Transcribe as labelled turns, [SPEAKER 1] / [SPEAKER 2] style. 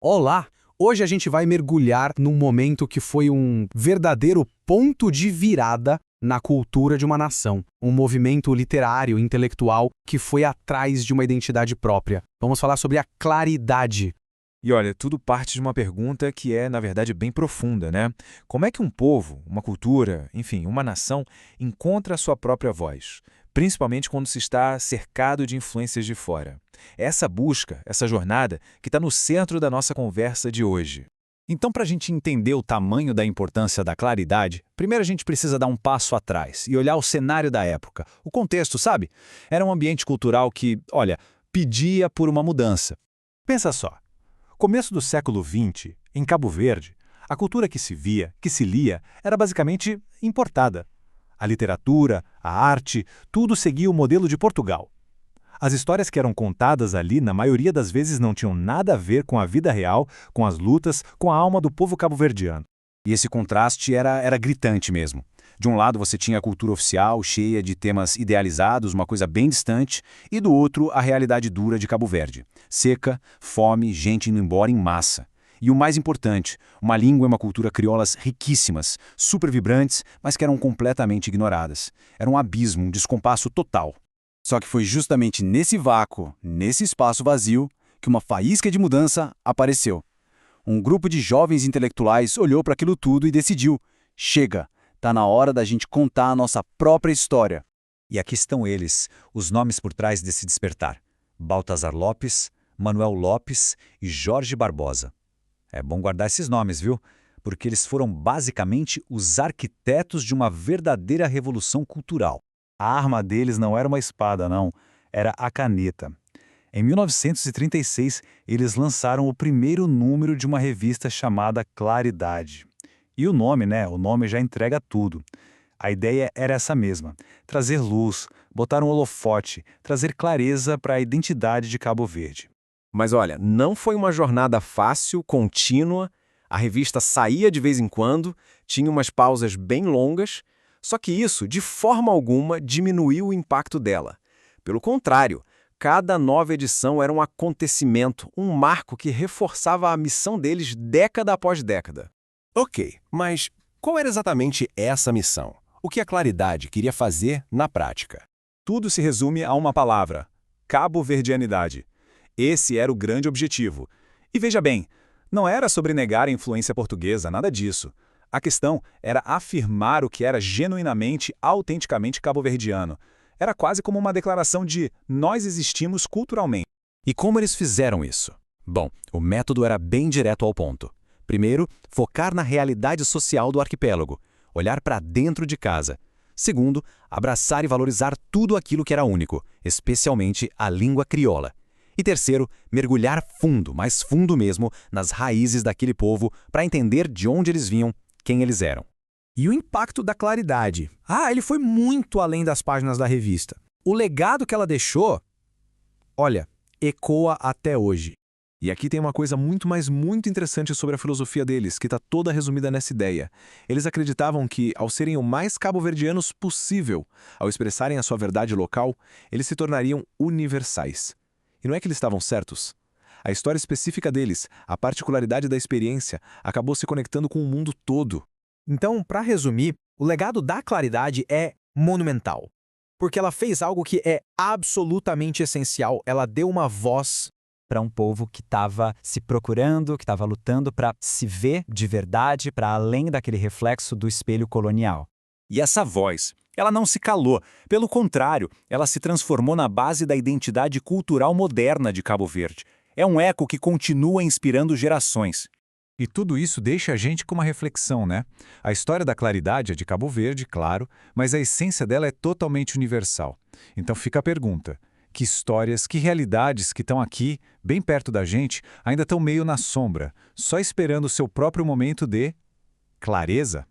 [SPEAKER 1] Olá! Hoje a gente vai mergulhar num momento que foi um verdadeiro ponto de virada na cultura de uma nação. Um movimento literário, intelectual, que foi atrás de uma identidade própria. Vamos falar sobre a claridade.
[SPEAKER 2] E olha, tudo parte de uma pergunta que é, na verdade, bem profunda, né? Como é que um povo, uma cultura, enfim, uma nação, encontra a sua própria voz? Principalmente quando se está cercado de influências de fora. É essa busca, essa jornada, que está no centro da nossa conversa de hoje.
[SPEAKER 3] Então, para a gente entender o tamanho da importância da claridade, primeiro a gente precisa dar um passo atrás e olhar o cenário da época. O contexto, sabe? Era um ambiente cultural que, olha, pedia por uma mudança. Pensa só. Começo do século XX, em Cabo Verde, a cultura que se via, que se lia, era basicamente importada. A literatura, a arte, tudo seguia o modelo de Portugal. As histórias que eram contadas ali, na maioria das vezes, não tinham nada a ver com a vida real, com as lutas, com a alma do povo cabo-verdiano. E esse contraste era gritante mesmo. De um lado você tinha a cultura oficial, cheia de temas idealizados, uma coisa bem distante, e do outro a realidade dura de Cabo Verde. Seca, fome, gente indo embora em massa. E o mais importante, uma língua e uma cultura criolas riquíssimas, super vibrantes, mas que eram completamente ignoradas. Era um abismo, um descompasso total.
[SPEAKER 4] Só que foi justamente nesse vácuo, nesse espaço vazio, que uma faísca de mudança apareceu. Um grupo de jovens intelectuais olhou para aquilo tudo e decidiu: chega, tá na hora da gente contar a nossa própria história.
[SPEAKER 3] E aqui estão eles, os nomes por trás desse despertar: Baltazar Lopes, Manuel Lopes e Jorge Barbosa. É bom guardar esses nomes, viu? Porque eles foram basicamente os arquitetos de uma verdadeira revolução cultural. A arma deles não era uma espada, não. Era a caneta. Em 1936, eles lançaram o primeiro número de uma revista chamada Claridade. E o nome, né? O nome já entrega tudo. A ideia era essa mesma: trazer luz, botar um holofote, trazer clareza para a identidade de Cabo Verde.
[SPEAKER 5] Mas olha, não foi uma jornada fácil, contínua. A revista saía de vez em quando, tinha umas pausas bem longas, só que isso, de forma alguma, diminuiu o impacto dela. Pelo contrário, cada nova edição era um acontecimento, um marco que reforçava a missão deles década após década.
[SPEAKER 6] Ok, mas qual era exatamente essa missão? O que a Claridade queria fazer na prática?
[SPEAKER 3] Tudo se resume a uma palavra: cabo-verdianidade. Esse era o grande objetivo. E veja bem, não era sobre negar a influência portuguesa, nada disso. A questão era afirmar o que era genuinamente, autenticamente cabo-verdiano. Era quase como uma declaração de nós existimos culturalmente.
[SPEAKER 6] E como eles fizeram isso? Bom, o método era bem direto ao ponto. Primeiro, focar na realidade social do arquipélago, olhar para dentro de casa. Segundo, abraçar e valorizar tudo aquilo que era único, especialmente a língua crioula. E terceiro, mergulhar fundo, mais fundo mesmo, nas raízes daquele povo para entender de onde eles vinham, quem eles eram.
[SPEAKER 1] E o impacto da claridade? Ele foi muito além das páginas da revista. O legado que ela deixou, olha, ecoa até hoje.
[SPEAKER 2] E aqui tem uma coisa muito interessante sobre a filosofia deles, que está toda resumida nessa ideia. Eles acreditavam que, ao serem o mais cabo-verdianos possível, ao expressarem a sua verdade local, eles se tornariam universais. E não é que eles estavam certos. A história específica deles, a particularidade da experiência, acabou se conectando com o mundo todo.
[SPEAKER 1] Então, para resumir, o legado da claridade é monumental. Porque ela fez algo que é absolutamente essencial. Ela deu uma voz
[SPEAKER 7] para um povo que estava se procurando, que estava lutando para se ver de verdade, para além daquele reflexo do espelho colonial.
[SPEAKER 3] E essa voz, ela não se calou. Pelo contrário, ela se transformou na base da identidade cultural moderna de Cabo Verde. É um eco que continua inspirando gerações.
[SPEAKER 2] E tudo isso deixa a gente com uma reflexão, né? A história da claridade é de Cabo Verde, claro, mas a essência dela é totalmente universal. Então fica a pergunta: que histórias, que realidades que estão aqui, bem perto da gente, ainda estão meio na sombra, só esperando o seu próprio momento de clareza?